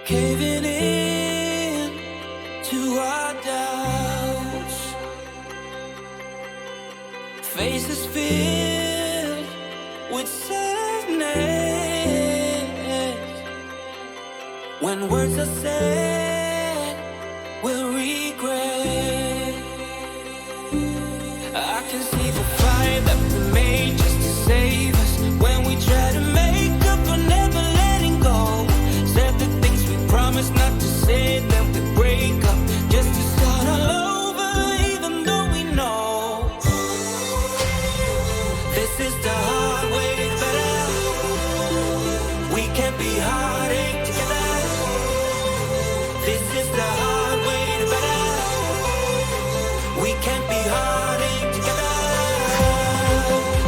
caving in to our doubts. Faces filled with sadness. When words are said, we'll regret. I can see the fire that we made just to save us. When we try to make up for never letting go. Said the things we promised not to say, then we break up just to start all over, even though we know this is the hard way better. We can't be heartache together. This is the hard way better. We can't be heartache together.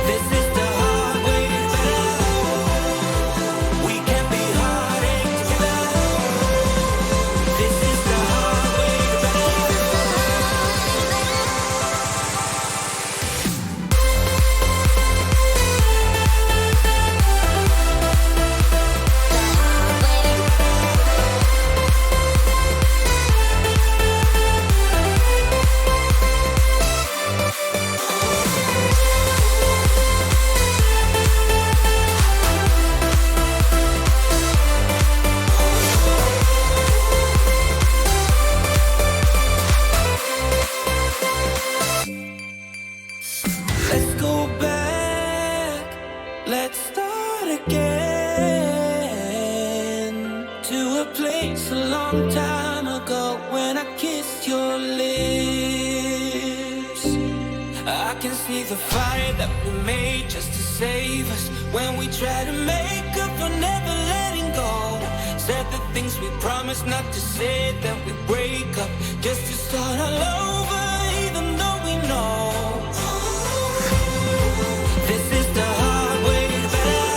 This is the hard way better. We can't be heartache together. This is the hard way better. Let's go back, let's start again to a place a long time ago when I kissed your lips. I can see the fire that we made just to save us. When we try to make up for never letting go. Said the things we promised not to say, then we break up just to start all over, even though we know this is the hard way better.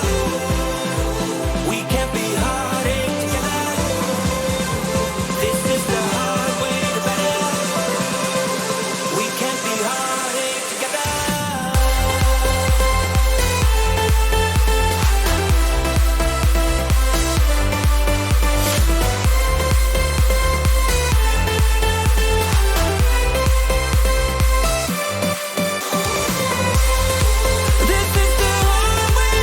We can't be heartache together. This is the hard way better. We can't be heartache together. This is the hard way. This is the hard way.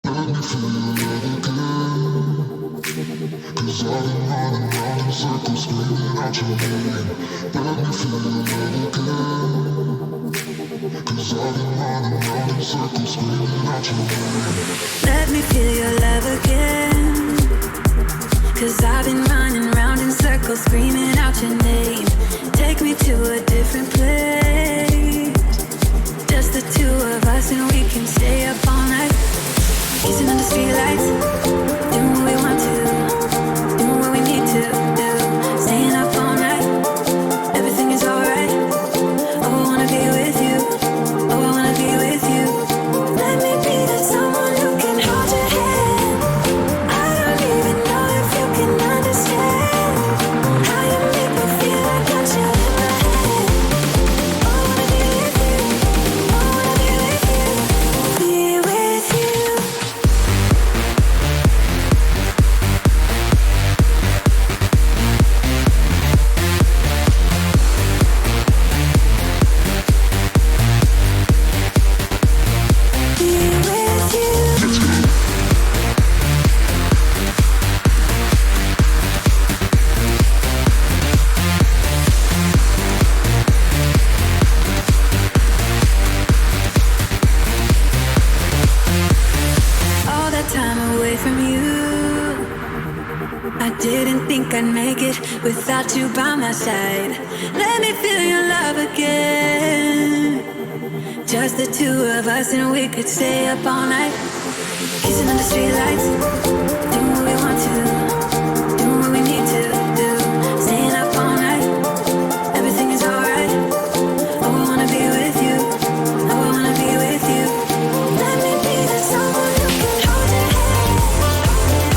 Let me feel your love again. Cause I've been running round in circles screaming out your name. Let me feel your love again. Cause I've been running round in circles screaming out your name. Let me feel your love again. Cause I've been running round in circles screaming out your name. Take me to a different place. Just the two of us and we can stay up all night. Kissing under streetlights, doing what we want to, doing what we need to do. Staying up all night, everything is alright. Oh, I wanna be with you. Oh, I wanna be with you. Let me be the someone who can hold your hand. I don't even know if you can understand how you make me feel. I got you in my hand. Oh, I wanna be with you. Oh, I wanna be with you. Be with you. Be with you. All that time away from you, I didn't think I'd make it without you by my side. Let me feel your love again. Just the two of us and we could stay up all night. Kissing under streetlights, doing what we want to, doing what we need to do. Staying up all night, everything is alright. Oh, I wanna be with you. Oh, I wanna be with you. Let me be the someone who can hold your hand.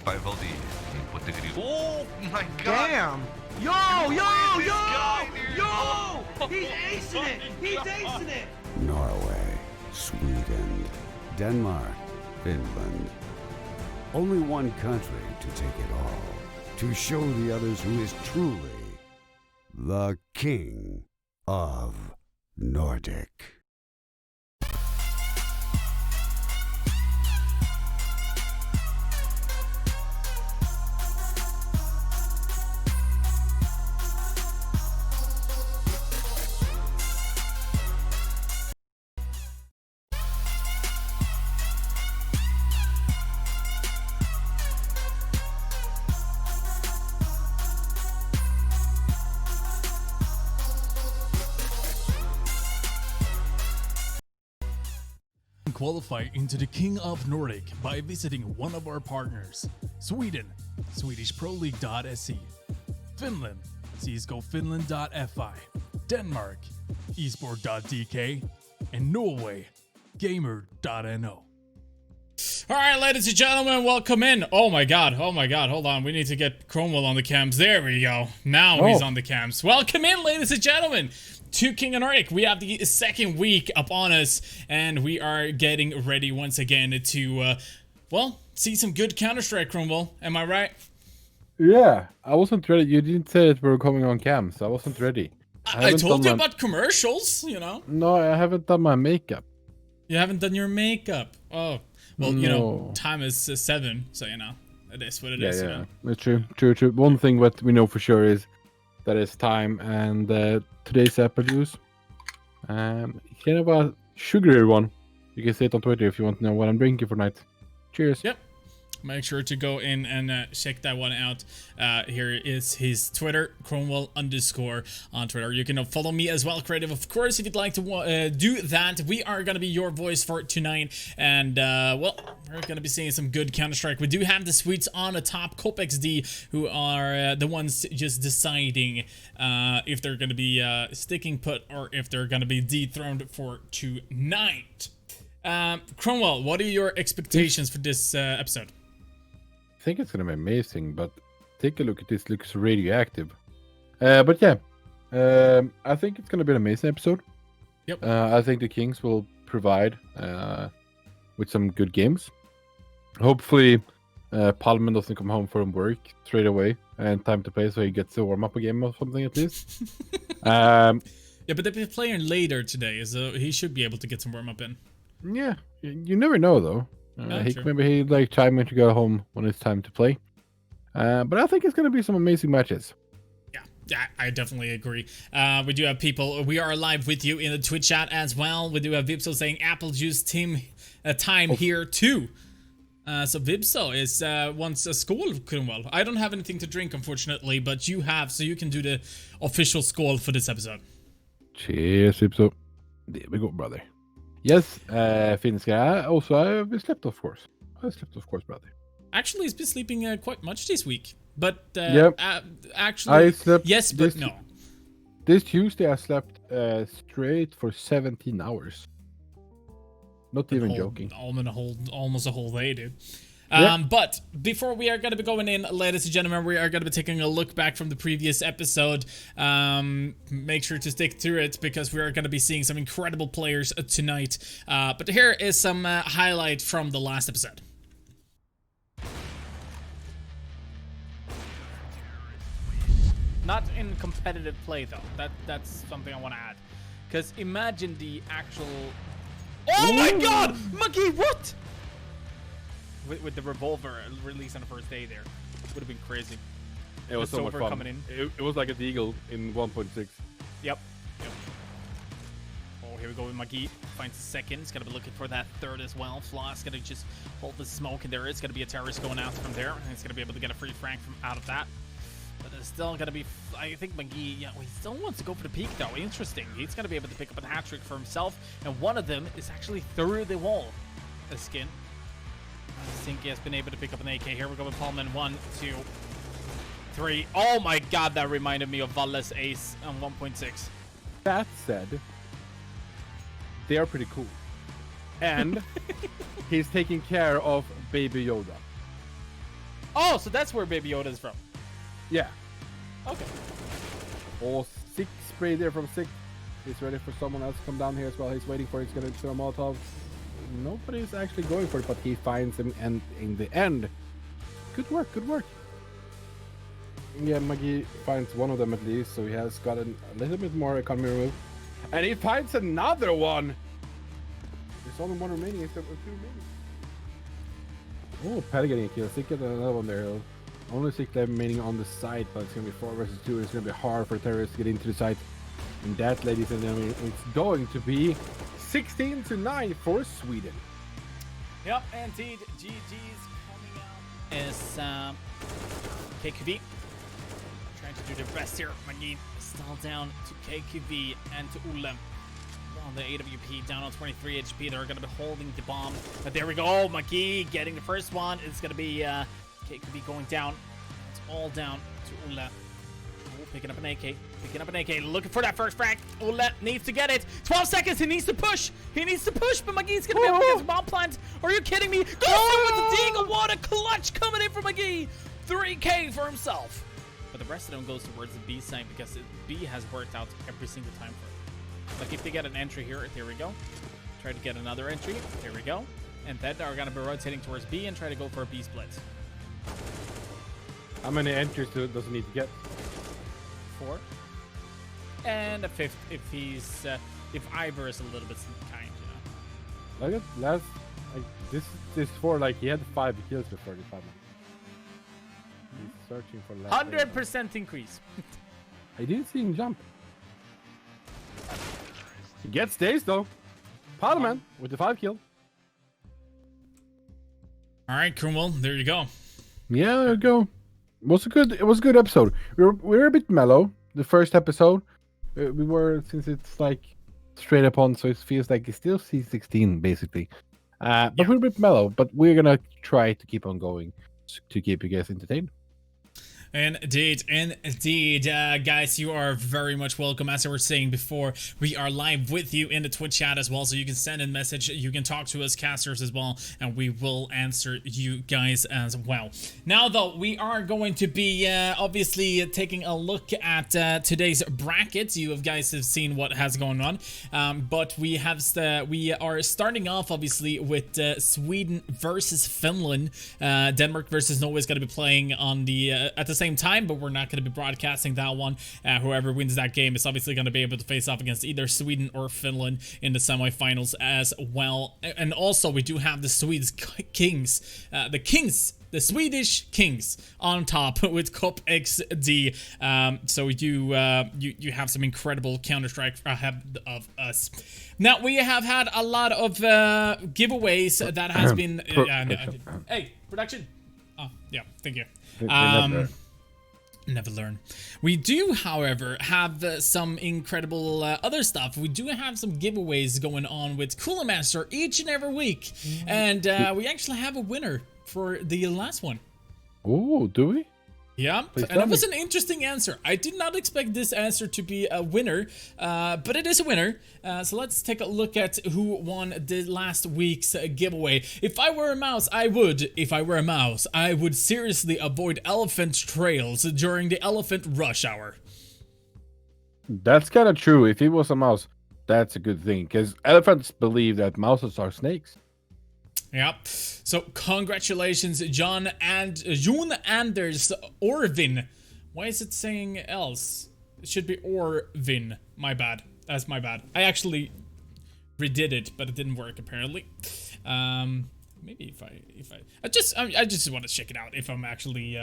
5LD. What the gritty? Oh my god! Damn! Yo! He's acing it! He's acing it! Norway, Sweden, Denmark, Finland. Only one country to take it all. To show the others who is truly the king of Nordic. Qualify into the King of Nordic by visiting one of our partners: Sweden, SwedishProLeague.se; Finland, CSGOFinland.fi; Denmark, esport.dk; and Norway, Gamer.no. All right, ladies and gentlemen, welcome in. Oh my god, hold on. We need to get Cromwell on the cams. There we go. Now he's on the cams. Welcome in, ladies and gentlemen, to King of Nordic. We have the second week upon us, and we are getting ready once again to, well, see some good Counter-Strike, Cromwell. Am I right? Yeah, I wasn't ready. You didn't say that we were coming on cam, so I wasn't ready. I told you about commercials, you know. No, I haven't done my makeup. You haven't done your makeup. Oh, well, you know, time is 7, so, you know, it is what it is. Yeah, it's true. One thing what we know for sure is that it's time, and today's apple juice, kind of a sugary one. You can say it on Twitter if you want to know what I'm drinking for night. Cheers. Yep. Make sure to go in and check that one out. Here is his Twitter, Cromwell_ on Twitter. You can follow me as well, Creative, of course, if you'd like to do that. We are going to be your voice for tonight. And, well, we're going to be seeing some good Counter-Strike. We do have the Swedes on the top, CopXD, who are the ones just deciding if they're going to be sticking put or if they're going to be dethroned for tonight. Cromwell, what are your expectations for this episode? I think it's gonna be amazing, but take a look at this. Looks radioactive. But yeah, I think it's gonna be an amazing episode. Yep. I think the Kings will provide with some good games. Hopefully, Palmen doesn't come home from work straight away and time to play, so he gets to warm up a game or something at least. Yeah, but they'll be playing later today, so he should be able to get some warm up in. Yeah, you never know though. Maybe he like timing to go home when it's time to play. But I think it's going to be some amazing matches. Yeah, I definitely agree. We do have people. We are live with you in the Twitch chat as well. We do have Vipso saying apple juice team time here too. So Vipso is wants a skål, Cromwell. I don't have anything to drink, unfortunately, but you have, so you can do the official skål for this episode. Cheers, Vipso. There we go, brother. Yes, Finska. Also, I've slept, of course. Brother. Actually, he's been sleeping quite much this week. But, actually, I slept yes, but no. This Tuesday, I slept straight for 17 hours. Not even joking. Almost a whole day, dude. Yep. But before we are going to be going in, ladies and gentlemen, we are going to be taking a look back from the previous episode. Make sure to stick through it because we are going to be seeing some incredible players tonight. But here is some highlight from the last episode. Not in competitive play, though. That's something I want to add. Because imagine the actual... Oh my god! Monkey, what? With the revolver released on the first day there. Would have been crazy. It was so much fun. Coming in. It was like a deagle in 1.6. Yep. Oh, here we go with Magi. Finds the second. He's going to be looking for that third as well. Floss going to just hold the smoke, and there is going to be a terrorist going out from there. And he's going to be able to get a free frank from out of that. But it's still going to be... I think Magi, yeah, well, he still wants to go for the peak, though. Interesting. He's going to be able to pick up a hat-trick for himself. And one of them is actually through the wall. A skin. I think he has been able to pick up an AK. Here we go with Palmen. 1, 2, 3. Oh my god, that reminded me of Valle's ace on 1.6. That said, they are pretty cool. And he's taking care of Baby Yoda. Oh, so that's where Baby Yoda is from. Yeah. Okay. Oh, 6 spray there from 6. He's ready for someone else to come down here as well. He's waiting for it. He's going to throw a Molotov. Nobody's actually going for it, but he finds him, and in the end, good work, good work. Yeah, Maggie finds one of them at least, so he has gotten a little bit more economy remove. And he finds another one! There's only one remaining, he's got 2 remaining. Oh, Patty getting a kill. Sick at another one there. Only 6 left remaining on the site, but it's going to be 4 versus 2. It's going to be hard for terrorists to get into the site. And that, ladies and gentlemen, it's going to be 16-9 for Sweden. Yep, indeed. GG's coming out is KQV. Trying to do their best here. Magin still down to KQV and to Ulle. On the AWP down on 23 HP. They're going to be holding the bomb. But there we go. Magi getting the first one. It's going to be KQV going down. It's all down to Ulle. Picking up an AK. Picking up an AK. Looking for that first frag. Ulle needs to get it. 12 seconds. He needs to push. He needs to push. But Magi's going to be able to get his bomb plant. Are you kidding me? Goes through with the Deagle. What a clutch coming in from Magi. 3K for himself. But the rest of them goes towards the B side because B has worked out every single time for him. Like if they get an entry here, there we go. Try to get another entry. There we go. And then they're going to be rotating towards B and try to go for a B split. How many entries does he need to get? 4. And a 5th if he's if Ivor is a little bit kind, you know. Look at last, like this 4, like he had 5 kills before the time. He's searching for last. 100% increase. I didn't see him jump. He gets days though. Parliament with the 5 kill. All right, Cromwell, there you go. Yeah, there you go. It was a good episode. We were a bit mellow the first episode. We were, since it's like straight up on, so it feels like it's still C16 basically. But we're a bit mellow. But we're gonna try to keep on going to keep you guys entertained. Indeed, guys, you are very much welcome. As I was saying before, we are live with you in the Twitch chat as well, so you can send in message, you can talk to us casters as well, and we will answer you guys as well. Now, though, we are going to be obviously taking a look at today's brackets. You guys have seen what has gone on, but we are starting off obviously with Sweden versus Finland. Denmark versus Norway is going to be playing on the at the same time, but we're not going to be broadcasting that one. Whoever wins that game is obviously going to be able to face off against either Sweden or Finland in the semifinals as well. And also we do have the Swedes Kings, the Swedish Kings on top with Cop XD. So you have some incredible Counter-Strike ahead of us. Now we have had a lot of giveaways that has been hey, production. Oh yeah, thank you. Never learn. We do, however, have some incredible other stuff. We do have some giveaways going on with Cooler Master each and every week. And we actually have a winner for the last one. Oh, do we? Yeah, Please and it was an interesting answer. I did not expect this answer to be a winner, but it is a winner. So let's take a look at who won the last week's giveaway. If I were a mouse, I would seriously avoid elephant trails during the elephant rush hour. That's kind of true. If he was a mouse, that's a good thing, because elephants believe that mouses are snakes. Yep. So congratulations, Jon Anders Orvin. Why is it saying else? It should be Orvin. My bad. That's my bad. I actually redid it, but it didn't work apparently. Maybe if I just want to check it out if I'm actually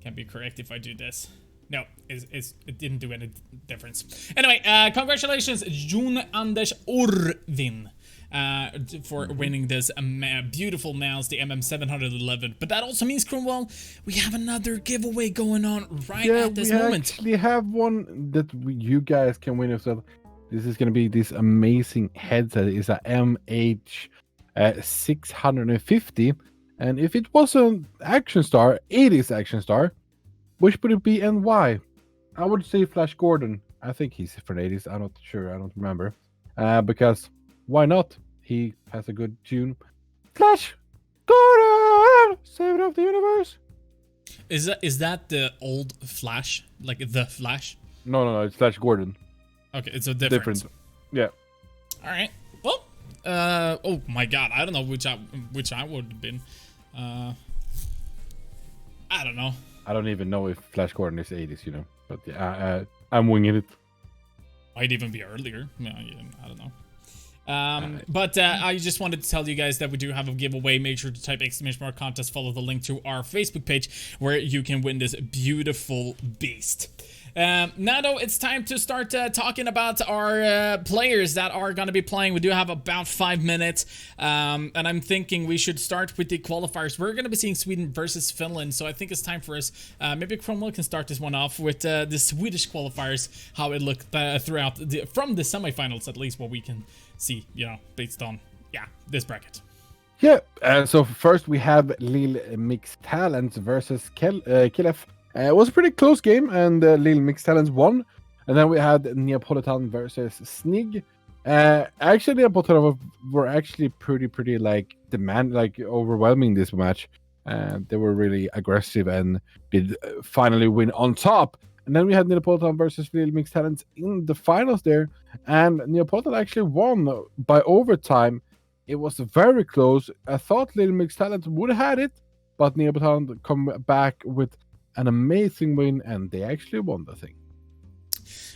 can be correct if I do this. No, it didn't do any difference. Anyway, congratulations, Jon Anders Orvin. For winning this beautiful mouse, the MM711. But that also means, Cromwell, we have another giveaway going on at this moment. We actually have one that you guys can win yourself. This is going to be this amazing headset. It's a MH650. And if it was an Action Star, it is Action Star. Which would it be and why? I would say Flash Gordon. I think he's for 80s. I'm not sure. I don't remember. Because... why not? He has a good tune. Flash Gordon, savior of the universe. Is that the old Flash? Like the Flash? No, it's Flash Gordon. Okay, it's a different. Yeah. All right. Well, oh my God, I don't know which I would have been. I don't know. I don't even know if Flash Gordon is 80s, you know. But yeah, I'm winging it. Might even be earlier. I don't know. But I just wanted to tell you guys that we do have a giveaway. Make sure to type !! contest, follow the link to our Facebook page where you can win this beautiful beast. Now though, it's time to start talking about our players that are going to be playing. We do have about 5 minutes, and I'm thinking we should start with the qualifiers. We're going to be seeing Sweden versus Finland, so I think it's time for us. Maybe Cromwell can start this one off with the Swedish qualifiers, how it looked throughout from the semifinals, at least what we can see, you know, based on this bracket. Yeah. So first we have Lille Mixed Talents versus Kilef. It was a pretty close game, and Lille Mixed Talents won. And then we had Neapolitan versus Snig. Actually, Neapolitan were actually pretty like overwhelming this match. They were really aggressive and did finally win on top. And then we had Neapolitan versus Lille Mixed Talents in the finals there, and Neapolitan actually won by overtime. It was very close. I thought Lille Mixed Talents would have had it, but Neapolitan come back with an amazing win, and they actually won the thing.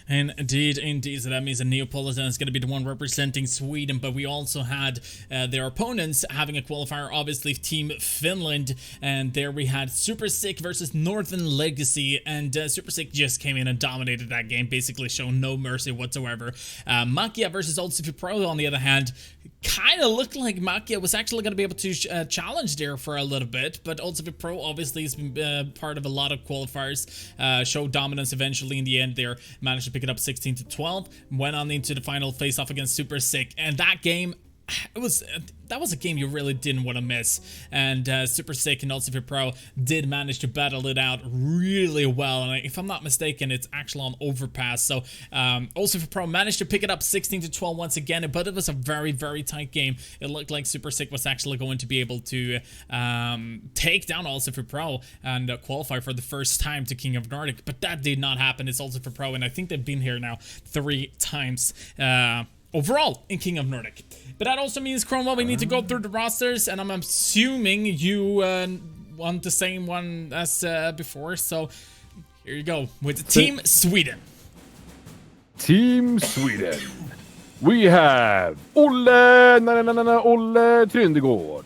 Indeed. So that means that Neapolitan is going to be the one representing Sweden, but we also had their opponents having a qualifier, obviously Team Finland, and there we had Super Sick versus Northern Legacy, and Super Sick just came in and dominated that game, basically showing no mercy whatsoever. Makia versus Old City Pro, on the other hand, kind of looked like Makia was actually going to be able to challenge there for a little bit, but Old City Pro obviously has been part of a lot of qualifiers, showed dominance eventually in the end there, managed to pick it up 16-12, went on into the final face-off against Super Sick, and that game, that was a game you really didn't want to miss, and Super Sick and also Pro did manage to battle it out really well, and if I'm not mistaken, it's actually on overpass, so also Pro managed to pick it up 16-12 once again, but it was a very tight game. It looked like Super Sick was actually going to be able to take down also Pro and qualify for the first time to King of Nordic, but that did not happen. It's also Pro, and I think they've been here now 3 times overall in King of Nordic. But that also means, Cromwell, we need to go through the rosters, and I'm assuming you want the same one as before, so here you go with Team Sweden. Team Sweden. We have Olle Tryndegård,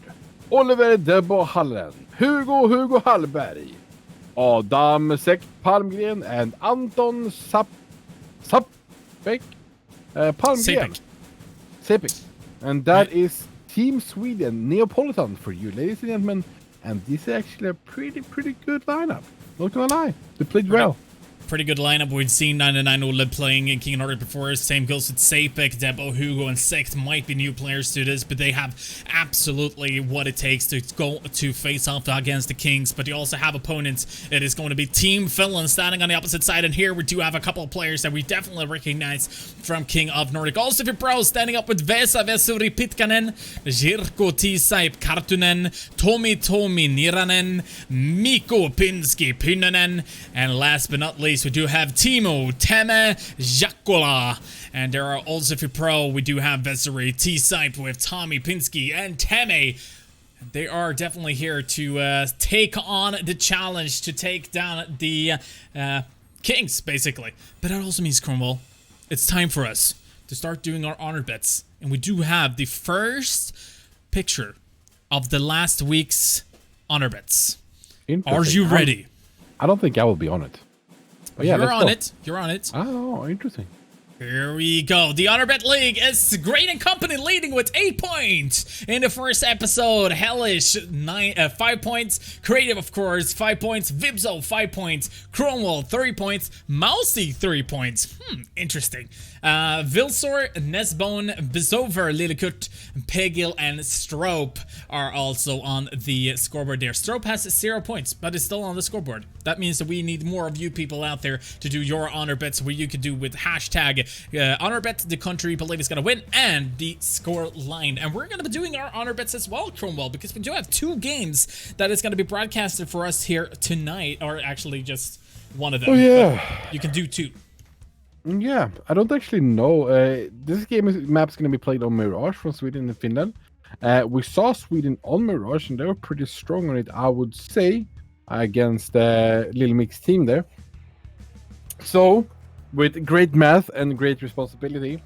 Oliver Debbo Hallen, Hugo Hallberg, Adam Sekt Palmgren, and Anton Sapek Palmgren. Sepik. And that is Team Sweden, Neapolitan for you, ladies and gentlemen. And this is actually a pretty good lineup. Not gonna lie, they played well. Pretty good lineup. We've seen 99 Ole playing in King of Nordic before. Same goes with Sapek, Debo, Hugo, and Sekt might be new players to this, but they have absolutely what it takes to go to face off against the Kings. But you also have opponents. It is going to be Team Finland standing on the opposite side, and here we do have a couple of players that we definitely recognize from King of Nordic. Also for Pro, standing up with Vesa Vesuri Pitkanen, Jirko Tisaip Kartunen, Tomi Niranen, Mikko Pinski Pynnönen, and last but not least, we do have Timo Teme Jakola. And there are also for Pro, we do have Vesuri T-Sipe with Tommy Pinsky and Teme. They are definitely here to take on the challenge to take down the Kings, basically. But that also means, Cromwell, it's time for us to start doing our honor bets. And we do have the first picture of the last week's honor bets. Are you ready? I don't think I will be on it. But yeah, You're on it. You're on it. Oh, interesting. Here we go. The Honor Bet League is Great and Company leading with 8 points in the first episode. Hellish 5 points. Creative, of course, 5 points. Vibzo 5 points. Cromwell 3 points. Mousy 3 points. Interesting. Vilsor, Nesbone, Bizover, Lillekut, Pegil, and Strope are also on the scoreboard there. Strope has 0 points, but is still on the scoreboard. That means that we need more of you people out there to do your honor bets, where you could do with hashtag honor bet, the country you believe is going to win, and the score line. And we're going to be doing our honor bets as well, Cromwell, because we do have 2 games that is going to be broadcasted for us here tonight, or actually just one of them. Oh, yeah. You can do 2. Yeah, I don't actually know. This map's going to be played on Mirage from Sweden and Finland. We saw Sweden on Mirage, and they were pretty strong on it, I would say, against the Little Mix team there. So, with great math and great responsibility,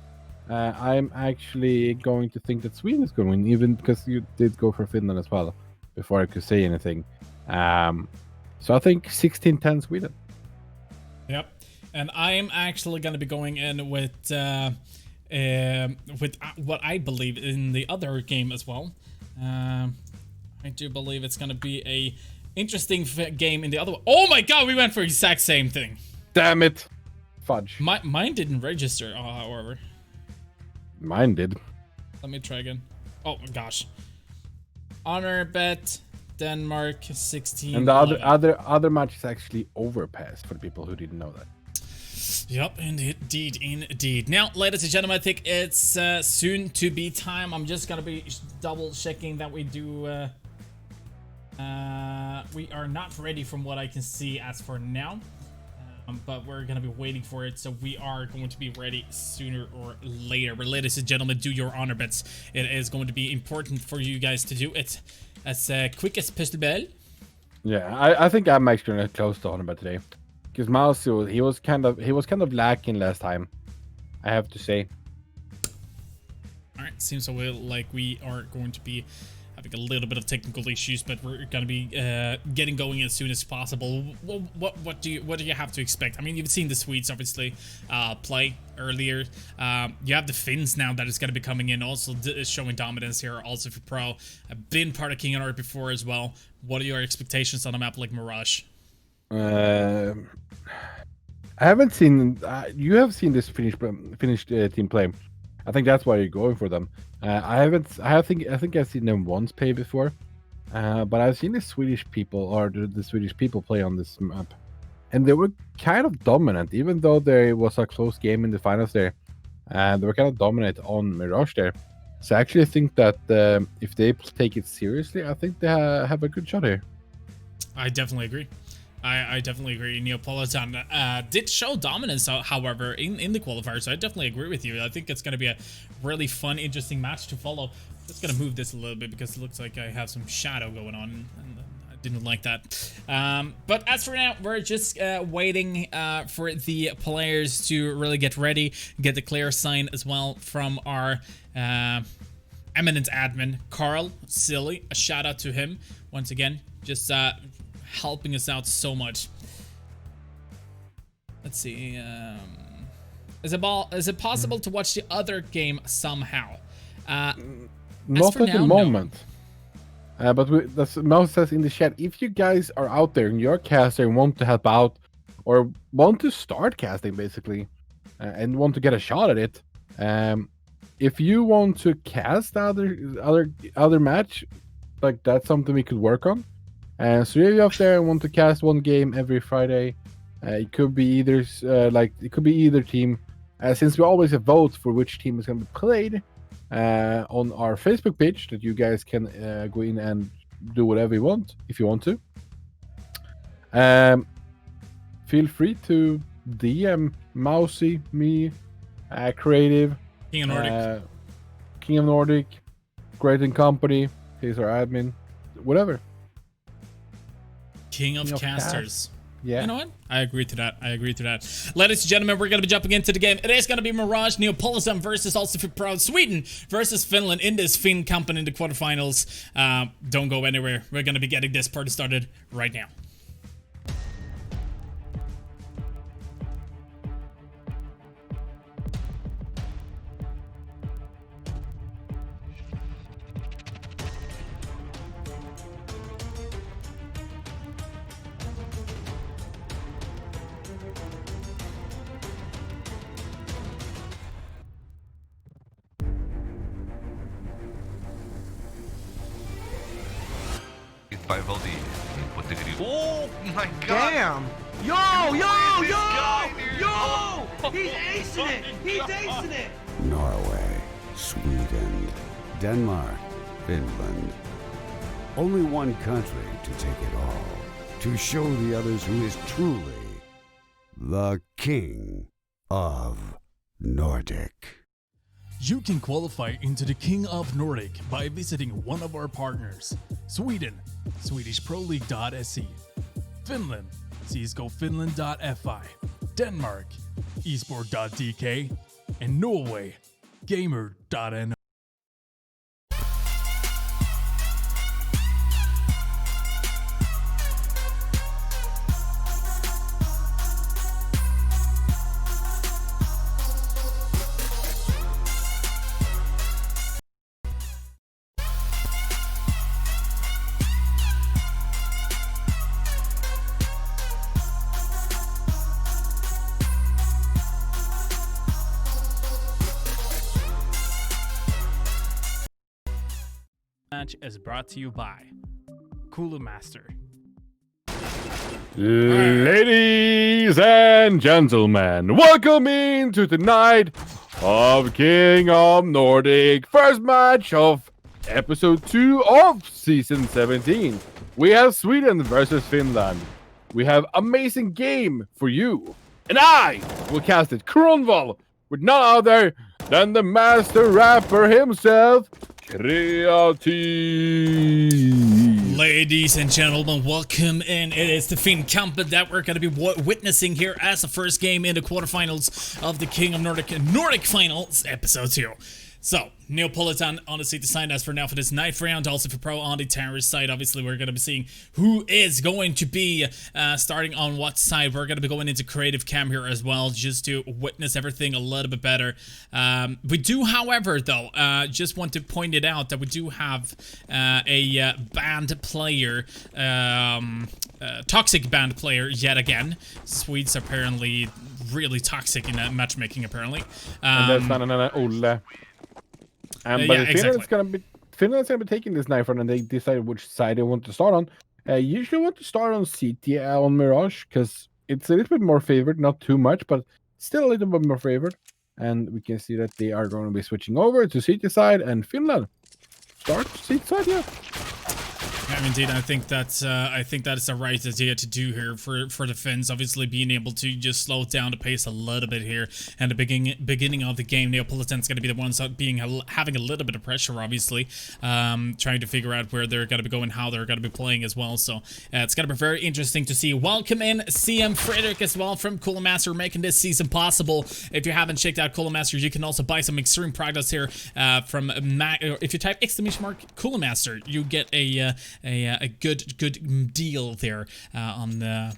I'm actually going to think that Sweden is going to win, even because you did go for Finland as well, before I could say anything. So I think 16-10 Sweden. Yep. And I'm actually going to be going in with what I believe in the other game as well. I do believe it's going to be a interesting game in the other one. Oh my god, we went for the exact same thing. Damn it. Fudge. Mine didn't register, however. Mine did. Let me try again. Oh my gosh. Honor bet, Denmark, 16. And the other match is actually overpassed for the people who didn't know that. Yep, indeed. Now, ladies and gentlemen, I think it's soon to be time. I'm just gonna be double checking that we do. We are not ready from what I can see as for now, but we're gonna be waiting for it. So we are going to be ready sooner or later. But ladies and gentlemen, do your honor bets. It is going to be important for you guys to do it as quick as possible. Yeah, I think I'm actually gonna close the honor bet today. Because Mausu, he was kind of lacking last time, I have to say. All right, seems like we are going to be having a little bit of technical issues, but we're going to be getting going as soon as possible. What do you have to expect? I mean, you've seen the Swedes obviously play earlier. You have the Finns now that is going to be coming in, also showing dominance here, also for pro. I've been part of King of Nordic before as well. What are your expectations on a map like Mirage? I haven't seen. You have seen this Finnish team play. I think that's why you're going for them. I think I've seen them once play before, but I've seen the Swedish people or the Swedish people play on this map, and they were kind of dominant, even though there was a close game in the finals there. They were kind of dominant on Mirage there. So I actually think that if they take it seriously, I think they have a good shot here. I definitely agree. I definitely agree. Neapolitan did show dominance, however, in the qualifier, so I definitely agree with you. I think it's going to be a really fun, interesting match to follow. I'm just going to move this a little bit because it looks like I have some shadow going on, and I didn't like that. But as for now, we're just waiting for the players to really get ready, get the clear sign as well from our eminent admin, Carl Silly. A shout out to him once again. Just helping us out so much. Let's see. Is it possible to watch the other game somehow? Not at the moment. No. But that's Mel says in the chat, if you guys are out there and you're a caster and want to help out, or want to start casting basically, and want to get a shot at it, if you want to cast other match, like that's something we could work on. So if you're out there and want to cast one game every Friday, it could be either team. Since we always have votes for which team is going to be played on our Facebook page, that you guys can go in and do whatever you want if you want to. Feel free to DM Mousy, me, Creative, King of Nordic, Great and Company. He's our admin, whatever. King of Casters. Yeah. You know what? I agree to that. Ladies and gentlemen, we're going to be jumping into the game. It is going to be Mirage Neapolitan versus also for Proud Sweden versus Finland in this Finn company in the quarterfinals. Don't go anywhere. We're going to be getting this party started right now. By Valdi. Put the green. Oh my god! Damn! Yo! This guy, dude. Yo! He's acing it. He's acing it. Norway, Sweden, Denmark, Finland. Only one country to take it all. To show the others who is truly the King of Nordic. You can qualify into the King of Nordic by visiting one of our partners. Sweden, SwedishProLeague.se. Finland, CSGOFinland.fi. Denmark, esport.dk. And Norway, gamer.no. Match is brought to you by Cooler Master. Ladies and gentlemen, welcome into the night of King of Nordic. First match of episode 2 of season 17. We have Sweden versus Finland. We have amazing game for you. And I will cast it Kronval with none other than the master rapper himself, Kreativ. Ladies and gentlemen, welcome in. It is the Finn Campbell that we're going to be witnessing here as the first game in the quarterfinals of the King of Nordic Finals, episode 2. So, Neapolitan on the seat to sign us for now for this ninth round. Also for Pro on the terrorist side, obviously we're going to be seeing who is going to be starting on what side. We're going to be going into creative cam here as well, just to witness everything a little bit better. We do, however, though, just want to point it out that we do have a banned player, toxic banned player yet again. Swedes apparently really toxic in that matchmaking, apparently. And that's Olle. But yeah, exactly. Finland's gonna be taking this knife run, and they decide which side they want to start on. Usually want to start on CT on Mirage because it's a little bit more favored, not too much, but still a little bit more favored. And we can see that they are going to be switching over to CT side, and Finland start CT side, yeah. Yeah, indeed, I think that's the right idea to do here for the Finns. Obviously, being able to just slow down the pace a little bit here, and the beginning of the game, Neapolitan's going to be the ones having a little bit of pressure, obviously, trying to figure out where they're going to be going, how they're going to be playing as well. So it's going to be very interesting to see. Welcome in CM Frederick as well from Cooler Master, making this season possible. If you haven't checked out Cooler Master, you can also buy some extreme products here from if you type !Cooler Master, you get a good deal there on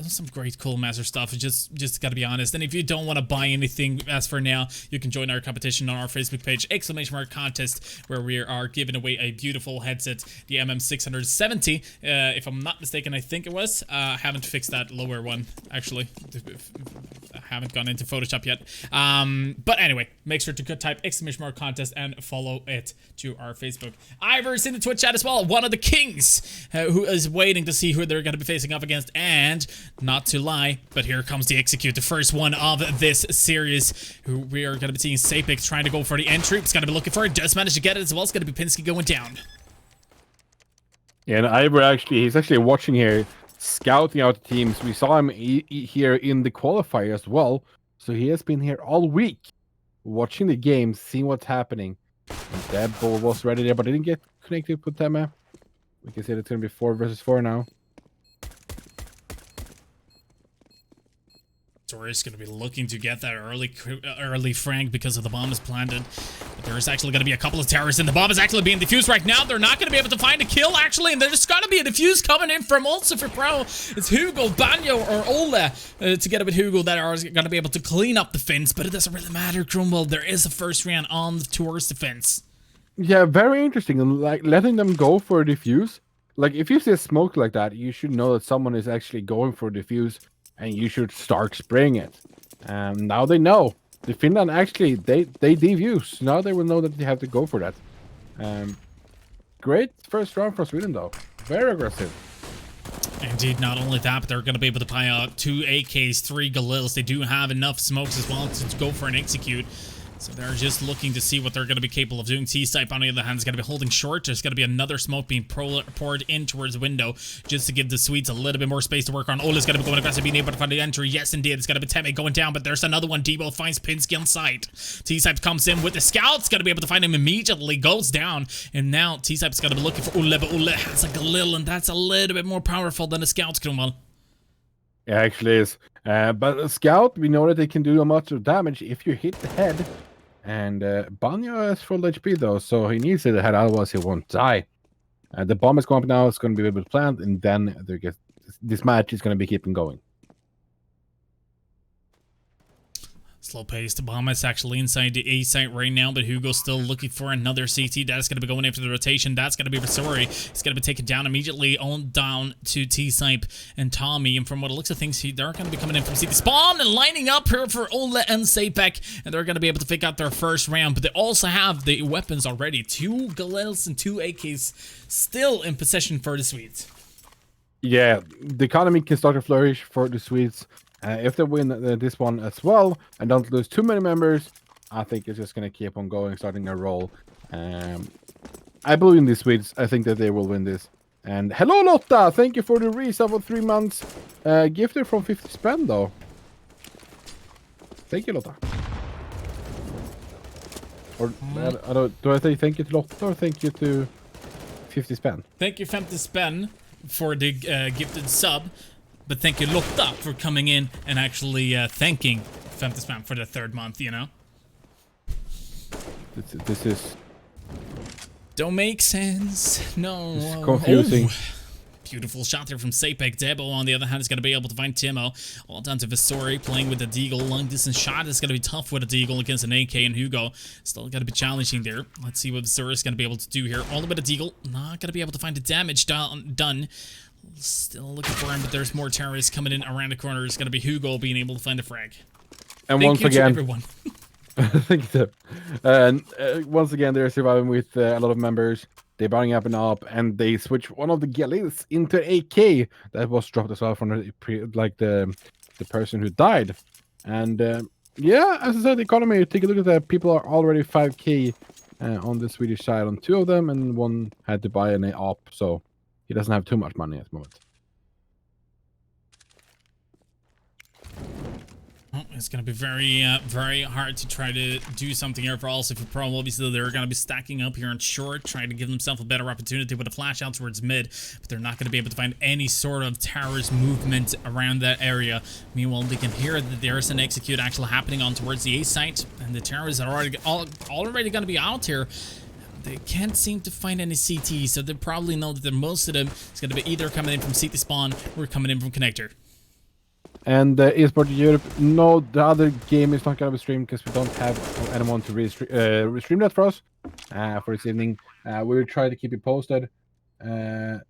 some great Cool Master stuff. Just gotta be honest. And if you don't want to buy anything as for now, you can join our competition on our Facebook page, !Contest, where we are giving away a beautiful headset, the MM670. If I'm not mistaken, I think it was. Haven't fixed that lower one, actually. I haven't gone into Photoshop yet. But anyway, make sure to type !Contest and follow it to our Facebook. Ivor's in the Twitch chat as well, one of the kings who is waiting to see who they're going to be facing up against. And not to lie, but here comes the execute, the first one of this series, who we are going to be seeing Sapix trying to go for the entry. It's going to be looking for it, just managed to get it as well. It's going to be Pinsky going down. Yeah, and Ivor he's actually watching here, scouting out the teams. We saw him here in the qualifier as well, so he has been here all week watching the game, seeing what's happening. And that ball was ready there, but didn't get connected with Temme. We can see that it's going to be 4 versus 4 now. Torres going to be looking to get that early Frank because of the bomb is planted. But there's actually going to be a couple of terrorists, and the bomb is actually being defused right now. They're not going to be able to find a kill, actually, and there's got to be a defuse coming in from also for Pro. It's Hugo, Banyo, or Ole together with Hugo that are going to be able to clean up the fence, but it doesn't really matter, Cromwell. There is a first round on towards the fence. Yeah, very interesting. And like letting them go for a defuse. Like if you see a smoke like that, you should know that someone is actually going for a defuse, and you should start spraying it. Now they know. The Finland actually they defuse. Now they will know that they have to go for that. Great first round from Sweden though. Very aggressive. Indeed, not only that, but they're going to be able to buy out 2 AKs, 3 Galils. They do have enough smokes as well to go for an execute. So they're just looking to see what they're going to be capable of doing. T-Type, on the other hand, is going to be holding short. There's going to be another smoke being poured in towards the window just to give the Swedes a little bit more space to work on. Ola's going to be going aggressive, being able to find the entry. Yes, indeed. It's going to be Teme going down, but there's another one. Debo finds Pinsky on sight. T-Type comes in with the scouts. Going to be able to find him immediately. Goes down. And now T-Type's going to be looking for Ole, but Ole has a Galil, and that's a little bit more powerful than the scouts, Cromwell. Yeah, actually is. But a scout, we know that they can do a much of damage if you hit the head. And Banya has full HP though, so he needs it ahead, otherwise he won't die. The bomb is going up now, it's going to be able to plant, and then this match is going to be keeping going. Slow pace. The bomb is actually inside the A site right now, but Hugo's still looking for another CT. That's going to be going after the rotation. That's going to be Vasori. It's going to be taken down immediately on down to T-Sype and Tommy. And from what it looks of things, they're going to be coming in from CT spawn and lining up here for Ole and Sapek. And they're going to be able to pick out their first round, but they also have the weapons already. 2 Galils and 2 AKs still in possession for the Swedes. Yeah, the economy can start to flourish for the Swedes. If they win this one as well and don't lose too many members, I think it's just going to keep on going, starting a roll. I believe in the Swedes. I think that they will win this. And hello, Lotta! Thank you for the resub of 3 months. Gifted from 50 spend, though. Thank you, Lotta. Or do I say thank you to Lotta or thank you to 50 spend? Thank you, 50 spend, for the gifted sub. But thank you, Lotta, for coming in and actually thanking Femta Spam for the 3rd month, you know? This is... Don't make sense. No. It's confusing. Oh. Beautiful shot there from Sapek. Debo, on the other hand, is going to be able to find Timo. All down to Vasori playing with the Deagle. Long distance shot is going to be tough with a Deagle against an AK, and Hugo still going to be challenging there. Let's see what Vasori is going to be able to do here. All the way to Deagle. Not going to be able to find the damage done. Still looking for him, but there's more terrorists coming in around the corner. It's going to be Hugo being able to find the frag. And Thank once you again, to everyone. Thank you. And once again, they're surviving with a lot of members. They're buying up and up, and they switch one of the Galils into AK that was dropped as well from the person who died. And yeah, as I said, the economy. Take a look at that. People are already 5k on the Swedish side on 2 of them, and one had to buy an op, so he doesn't have too much money at the moment. Oh, it's going to be very hard to try to do something here for also for Pro. Obviously, they're going to be stacking up here on short, trying to give themselves a better opportunity with a flash out towards mid, but they're not going to be able to find any sort of terrorist movement around that area. Meanwhile, they can hear that there's an execute actually happening on towards the A site, and the terrorists are already going to be out here. They can't seem to find any CT, so they probably know that most of them is going to be either coming in from CT spawn or coming in from connector. And eSport Europe, no, the other game is not going to be streamed because we don't have anyone to really stream that for us for this evening. We will try to keep it posted. And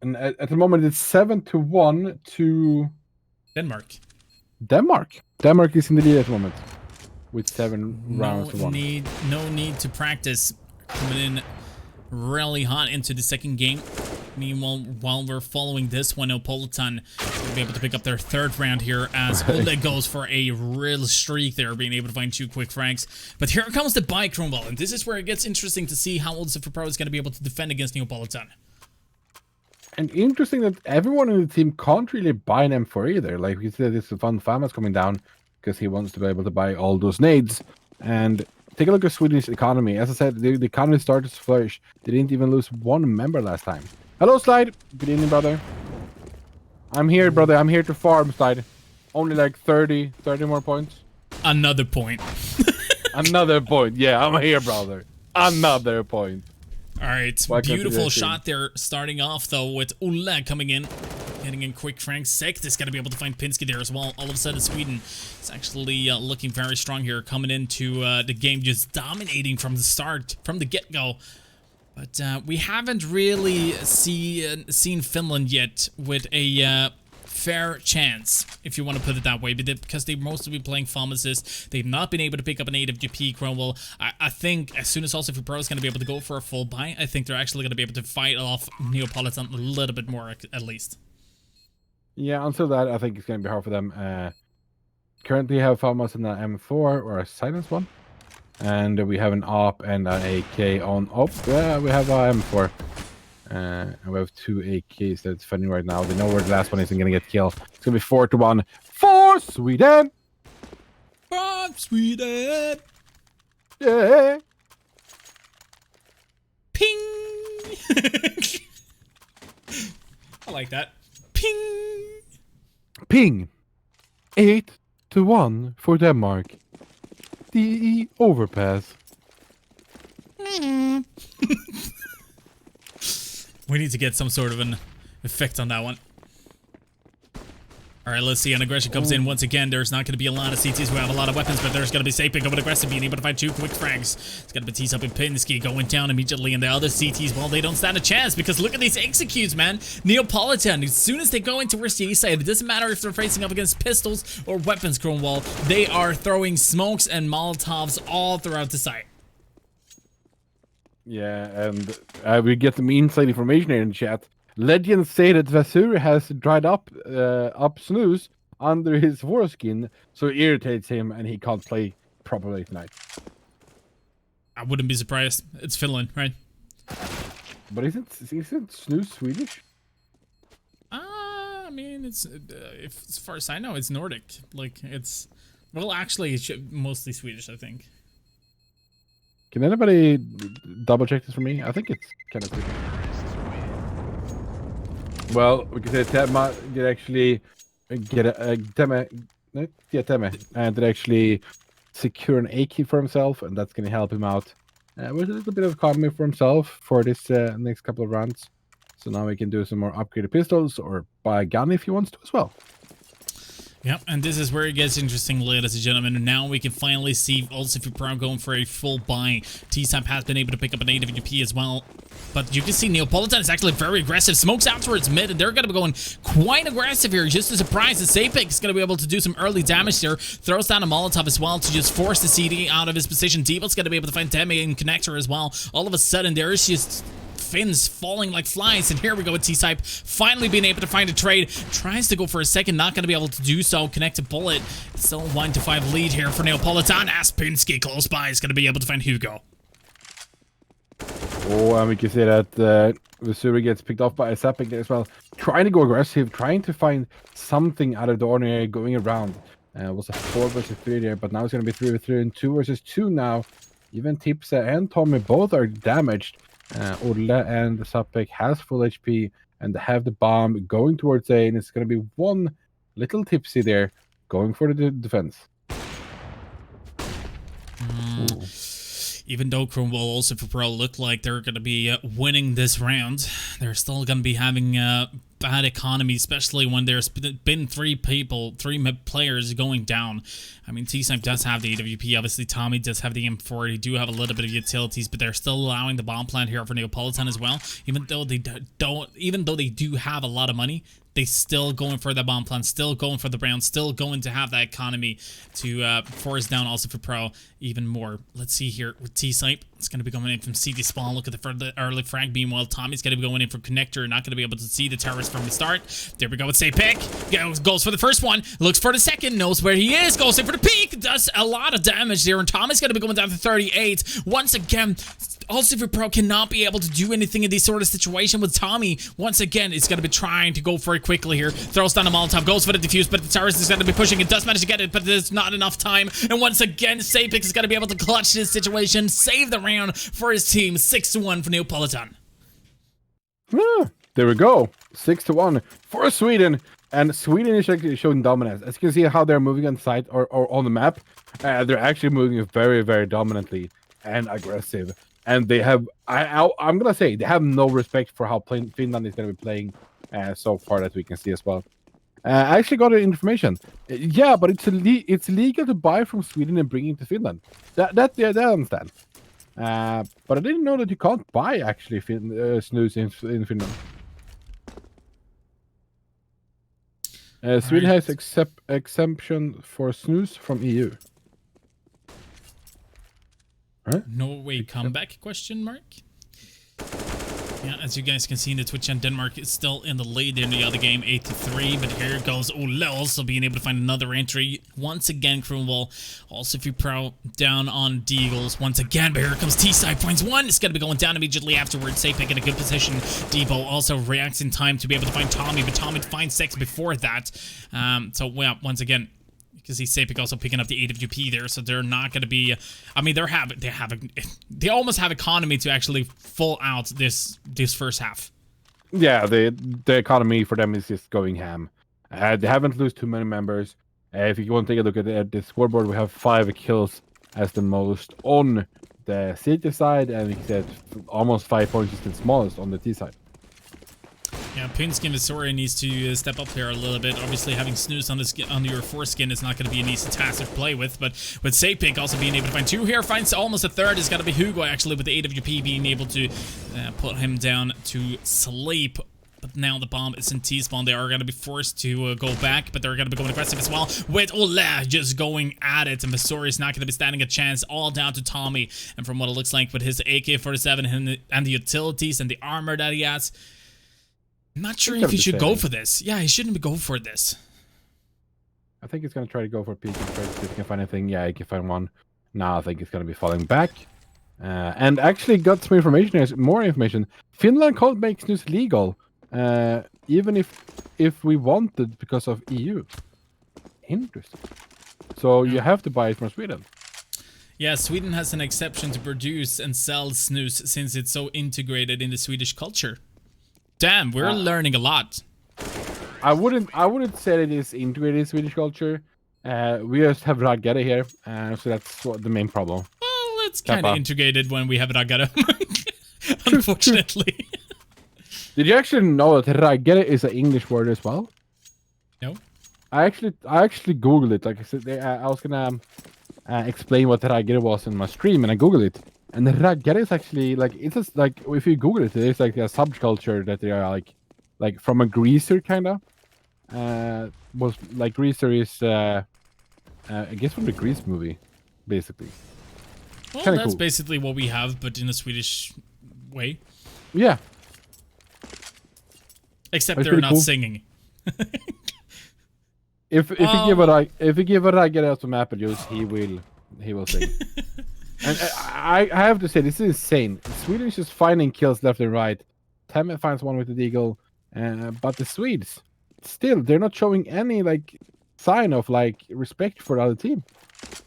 at the moment, it's 7-1 to Denmark. Denmark is in the lead at the moment with 7 rounds to 1. No need to practice. Coming in really hot into the second game. Meanwhile, while we're following this one, Neapolitan will be able to pick up their 3rd round here as Ole goes for a real streak there, being able to find 2 quick frags. But here comes the bike, Cromwell, and this is where it gets interesting to see how Ulster Pro is going to be able to defend against Neapolitan. And interesting that everyone in the team can't really buy an M4 either. Like we said, this Van Fama's coming down because he wants to be able to buy all those nades. And take a look at Swedish economy. As I said, the economy started to flourish. They didn't even lose 1 member last time. Hello, Slide. Good evening, brother. I'm here, brother. I'm here to farm, Slide. Only like 30 more points. Another point. Another point. Yeah, I'm here, brother. Another point. All right, beautiful shot there. Starting off, though, with Ole coming in. Getting in quick Frank. Sekt is going to be able to find Pinsky there as well. All of a sudden, Sweden is actually looking very strong here. Coming into the game, just dominating from the start, from the get-go. But we haven't really seen Finland yet with a fair chance, if you want to put it that way, because they've mostly been playing pharmacists. They've not been able to pick up an AWP. Cromwell, I think as soon as also if Pro is going to be able to go for a full buy, I think they're actually going to be able to fight off Neapolitan a little bit more, at least. Yeah, until that, I think it's going to be hard for them. Currently have Farmers in an M4 or a silence one. And we have an AWP and an AK on up. Yeah, we have a M4. And we have 2 AKs that's defending right now. They know where the last one isn't going to get killed. It's going to be 4-1 for Sweden! For Sweden! Yeah! Ping! I like that. Ping! Ping! 8-1 for Denmark. DE overpass. We need to get some sort of an effect on that one. Alright, let's see. An aggression comes in once again. There's not going to be a lot of CTs who have a lot of weapons, but there's going to be Saping going aggressive, being able to find 2 quick frags. It's going to be T-Sub and Pinsky going down immediately, and the other CTs, well, they don't stand a chance, because look at these executes, man. Neapolitan, as soon as they go in towards the A side, it doesn't matter if they're facing up against pistols or weapons, Cromwell. They are throwing smokes and Molotovs all throughout the site. Yeah, and we get some inside information here in chat. Legends say that Vasur has dried up snooze under his foreskin, so it irritates him and he can't play properly tonight. I wouldn't be surprised. It's Finland, right? But isn't snooze Swedish? I mean, it's as far as I know, it's Nordic. Like, it's, well, actually, it's mostly Swedish, I think. Can anybody double check this for me? I think it's kind of Swedish. Well, we can say Tema did actually get Teme did actually secure an AK for himself, and that's going to help him out with a little bit of economy for himself for this next couple of rounds. So now we can do some more upgraded pistols or buy a gun if he wants to as well. Yep, and this is where it gets interesting, ladies and gentlemen. And now we can finally see also if you're proud going for a full buy. T-Sap has been able to pick up an AWP as well. But you can see Neapolitan is actually very aggressive. Smokes out towards mid, and they're going to be going quite aggressive here. Just a surprise that Sapik is going to be able to do some early damage here. Throws down a Molotov as well to just force the CD out of his position. Devil's going to be able to find Demi and Connector as well. All of a sudden, there is just Finns falling like flies, and here we go with T-Sype finally being able to find a trade. Tries to go for a second, not going to be able to do so. Connect a bullet. Still 1-5 lead here for Neapolitan. Aspinski close by is going to be able to find Hugo. Oh, and we can see that Vasuri gets picked off by a Sapik there as well. Trying to go aggressive, trying to find something out of the ordinary going around. It was a 4 versus 3 there, but now it's going to be 3 versus 3 and 2 versus 2 now. Even Tipsa and Tommy both are damaged. Olle and Sapik has full HP, and they have the bomb going towards A, and it's going to be one little Tipsy there going for the defense. Even though Cromwell also for Pro look like they're going to be winning this round, they're still going to be having bad economy, especially when there's been 3 players going down. I mean, T-Snipe does have the AWP, obviously Tommy does have the M4, they do have a little bit of utilities, but they're still allowing the bomb plant here for Neapolitan as well. Even though they do have a lot of money, they still going for the bomb plant, still going for the round, still going to have that economy to force down also for Pro even more. Let's see here with T-Snipe. It's going to be going in from CD spawn. Look at the early frag. Meanwhile, Tommy's going to be going in from connector. Not going to be able to see the terrorist from the start. There we go with Sapik. Goes for the first one. Looks for the second. Knows where he is. Goes in for the peak. Does a lot of damage there. And Tommy's going to be going down to 38. Once again, also for Pro cannot be able to do anything in this sort of situation with Tommy. Once again, it's going to be trying to go for it quickly here. Throws down a Molotov. Goes for the defuse, but the terrorist is going to be pushing. It does manage to get it, but there's not enough time. And once again, Sapik is going to be able to clutch this situation. Save the round for his team. 6-1 for Neapolitan. There we go. 6-1 for Sweden. And Sweden is actually showing dominance. As you can see how they're moving on the side or on the map, they're actually moving very, very dominantly and aggressive. And they have, I'm going to say, they have no respect for how Finland is going to be playing so far that we can see as well. I actually got information. Yeah, but it's legal to buy from Sweden and bring it to Finland. That I understand. But I didn't know that you can't buy actually snooze in Finland. Sweden Alright. has exemption for snus from EU. Norway comeback, question mark? Yeah, as you guys can see in the Twitch channel, Denmark is still in the lead in the other game, 8-3. But here goes Ole, also being able to find another entry. Once again, Kronwall also if you pro down on Deagles once again. But here comes T-side points one. It's going to be going down immediately afterwards. Sapek in a good position. Debo also reacts in time to be able to find Tommy, but Tommy finds Sex before that. So, well, once again, because he's Sapek also picking up the AWP there, so they're not going to be. I mean, they almost have economy to actually full out this first half. Yeah, the economy for them is just going ham. They haven't lost too many members. If you want to take a look at the scoreboard, we have 5 kills as the most on the CT side, and you said almost 5 points is the smallest on the T side. Yeah, Pinskin Visoria needs to step up here a little bit. Obviously, having Snooze on your foreskin is not going to be an easy task to play with, but with Sapik also being able to find 2 here, finds almost a third. It's got to be Hugo, actually, with the AWP being able to put him down to sleep. But now the bomb is in T-spawn. They are going to be forced to go back, but they're going to be going aggressive as well, with Ole just going at it, and Visoria is not going to be standing a chance, all down to Tommy. And from what it looks like with his AK-47 and the utilities and the armor that he has, I'm not sure if he should go for this. Yeah, he shouldn't go for this. I think he's going to try to go for a peek and try to see if he can find anything. Yeah, he can find one. Now I think he's going to be falling back. And actually got some information, more information. Finland can't make snus legal, even if we wanted because of EU. Interesting. So you have to buy it from Sweden. Yeah, Sweden has an exception to produce and sell snus since it's so integrated in the Swedish culture. Damn, we're learning a lot. I wouldn't say it is integrated in Swedish culture. We just have Ragare here, so that's the main problem. Well, it's kind of integrated when we have Ragare, unfortunately. Did you actually know that Ragare is an English word as well? No. I actually googled it. Like I said, I was gonna explain what Ragare was in my stream, and I googled it. And the Ragare is actually like, it's just like, if you Google it, it's like a subculture that they are like from a greaser kind of. Was like greaser is I guess from the Grease movie, basically. Well, Kinda that's cool. basically what we have, but in a Swedish way. Yeah. Except That's they're pretty not cool. singing. If you give a Ragare some apple juice, he will sing. And I have to say, this is insane. Sweden is just finding kills left and right. Temme finds one with the Deagle, but the Swedes, still, they're not showing any like sign of like respect for the other team.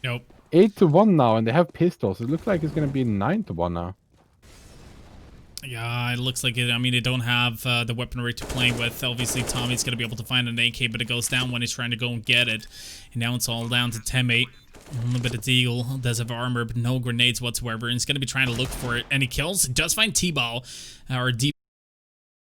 Nope. 8-1 now, and they have pistols. It looks like it's gonna be 9-1 now. Yeah, it looks like it. I mean, they don't have the weaponry to play with. Obviously, Tommy's going to be able to find an AK, but it goes down when he's trying to go and get it. And now it's all down to Temme. A little bit of Deagle, does have armor, but no grenades whatsoever. And he's going to be trying to look for it. And he kills, does find T-Ball, or D